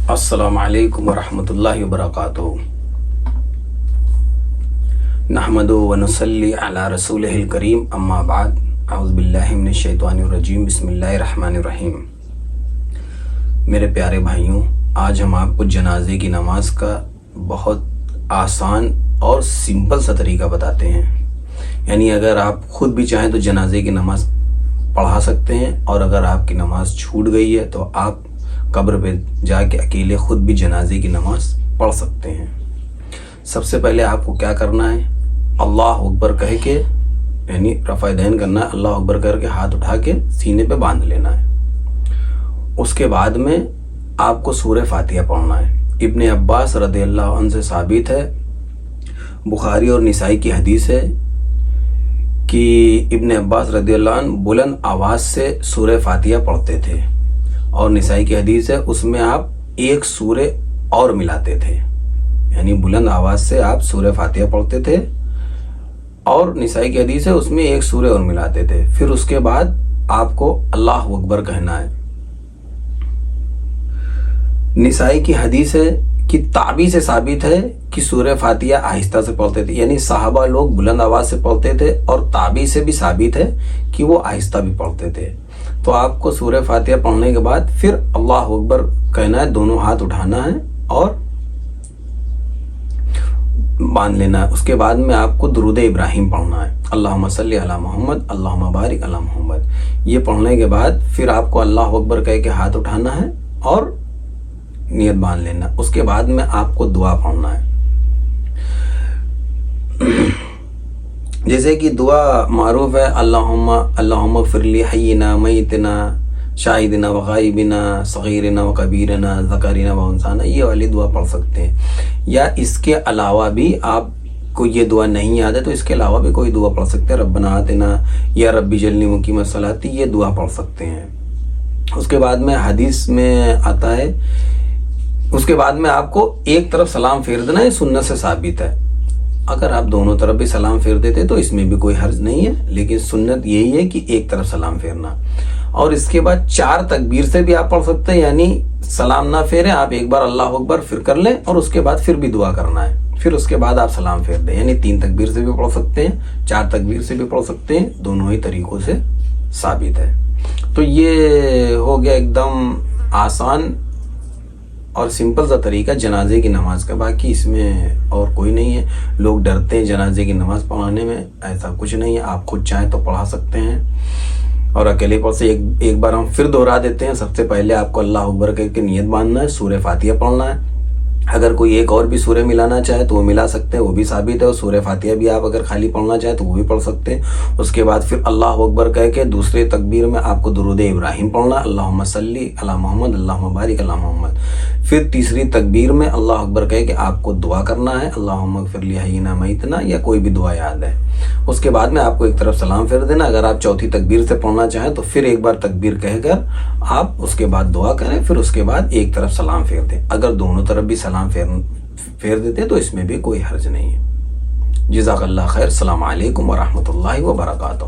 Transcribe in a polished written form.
السلام علیکم ورحمۃ اللہ وبرکاتہ۔ نحمد و نصلی علی رسولہ الکریم، اما بعد، اعوذ باللہ من الشیطان الرجیم، بسم اللہ الرحمن الرحیم۔ میرے پیارے بھائیوں، آج ہم آپ کو جنازے کی نماز کا بہت آسان اور سمپل سا طریقہ بتاتے ہیں۔ یعنی اگر آپ خود بھی چاہیں تو جنازے کی نماز پڑھا سکتے ہیں، اور اگر آپ کی نماز چھوٹ گئی ہے تو آپ قبر پہ جا کے اکیلے خود بھی جنازے کی نماز پڑھ سکتے ہیں۔ سب سے پہلے آپ کو کیا کرنا ہے، اللہ اکبر کہہ کے، یعنی رفع دین کرنا ہے، اللہ اکبر کر کے ہاتھ اٹھا کے سینے پہ باندھ لینا ہے۔ اس کے بعد میں آپ کو سورہ فاتحہ پڑھنا ہے۔ ابن عباس رضی اللہ عنہ سے ثابت ہے، بخاری اور نسائی کی حدیث ہے کہ ابن عباس رضی اللہ عنہ بلند آواز سے سورہ فاتحہ پڑھتے تھے، اور نسائی کی حدیث ہے اس میں آپ ایک سورہ اور ملاتے تھے۔ یعنی بلند آواز سے آپ سورہ فاتحہ پڑھتے تھے، اور نسائی کی حدیث ہے اس میں ایک سورہ اور ملاتے تھے۔ پھر اس کے بعد آپ کو اللہ اکبر کہنا ہے۔ نسائی کی حدیث ہے کہ تابعی سے ثابت ہے کہ سورہ فاتحہ آہستہ سے پڑھتے تھے، یعنی صحابہ لوگ بلند آواز سے پڑھتے تھے، اور تابعی سے بھی ثابت ہے کہ وہ آہستہ بھی پڑھتے تھے۔ تو آپ کو سورہ فاتحہ پڑھنے کے بعد پھر اللہ اکبر کہنا ہے، دونوں ہاتھ اٹھانا ہے اور باندھ لینا ہے۔ اس کے بعد میں آپ کو درود ابراہیم پڑھنا ہے، اللہم صلی علی محمد، اللہم بارک علی محمد۔ یہ پڑھنے کے بعد پھر آپ کو اللہ اکبر کہہ کے ہاتھ اٹھانا ہے اور نیت باندھ لینا۔ اس کے بعد میں آپ کو دعا پڑھنا ہے۔ جیسے کہ دعا معروف ہے، اللہم اغفر لی حینا میتنا شاہدنا وغائبنا صغیرنا وکبیرنا ذکرنا وانثانا، یہ والی دعا پڑھ سکتے ہیں۔ یا اس کے علاوہ بھی آپ کو یہ دعا نہیں یاد ہے تو اس کے علاوہ بھی کوئی دعا پڑھ سکتے ہیں، ربنا آتنا یا ربی جعلنی مقیم الصلاۃ، یہ دعا پڑھ سکتے ہیں۔ اس کے بعد میں حدیث میں آتا ہے، اس کے بعد میں آپ کو ایک طرف سلام پھیر دینا ہے، سنت سے ثابت ہے۔ اگر آپ دونوں طرف بھی سلام پھیر دیتے تو اس میں بھی کوئی حرج نہیں ہے، لیکن سنت یہی ہے کہ ایک طرف سلام پھیرنا۔ اور اس کے بعد 4 تکبیر سے بھی آپ پڑھ سکتے ہیں، یعنی سلام نہ پھیریں، آپ ایک بار اللہ اکبر پھر کر لیں، اور اس کے بعد پھر بھی دعا کرنا ہے، پھر اس کے بعد آپ سلام پھیر دیں۔ یعنی 3 تکبیر سے بھی پڑھ سکتے ہیں، 4 تکبیر سے بھی پڑھ سکتے ہیں، دونوں ہی طریقوں سے ثابت ہے۔ تو یہ ہو گیا ایک دم آسان اور سمپل سا طریقہ جنازے کی نماز کا۔ باقی اس میں اور کوئی نہیں ہے، لوگ ڈرتے ہیں جنازے کی نماز پڑھانے میں، ایسا کچھ نہیں ہے، آپ خود چاہیں تو پڑھا سکتے ہیں۔ اور اکیلے پر سے ایک بار ہم پھر دہرا دیتے ہیں۔ سب سے پہلے آپ کو اللہ اکبر کہہ کے نیت باندھنا ہے، سورہ فاتحہ پڑھنا ہے۔ اگر کوئی ایک اور بھی سورہ ملانا چاہے تو وہ ملا سکتے ہیں، وہ بھی ثابت ہے، اور سورہ فاتحہ بھی آپ اگر خالی پڑھنا چاہیں تو وہ بھی پڑھ سکتے ہیں۔ اس کے بعد پھر اللہ اکبر کہہ کے دوسرے تکبیر میں آپ کو درود ابراہیم پڑھنا ہے، اللہم صلی علی محمد، اللہم بارک علی محمد۔ پھر تیسری تکبیر میں اللہ اکبر کہہ کے آپ کو دعا کرنا ہے، اللہم اغفر لی حینا میتنا، یا کوئی بھی دعا یاد ہے۔ اس کے بعد میں آپ کو ایک طرف سلام پھیر دینا۔ اگر آپ چوتھی تکبیر سے پڑھنا چاہیں تو پھر ایک بار تکبیر کہہ کر آپ اس کے بعد دعا کریں، پھر اس کے بعد ایک طرف سلام پھیر دیں۔ اگر دونوں طرف بھی سلام پھیر دیتے تو اس میں بھی کوئی حرج نہیں ہے۔ جزاک اللہ خیر۔ السلام علیکم ورحمۃ اللہ وبرکاتہ۔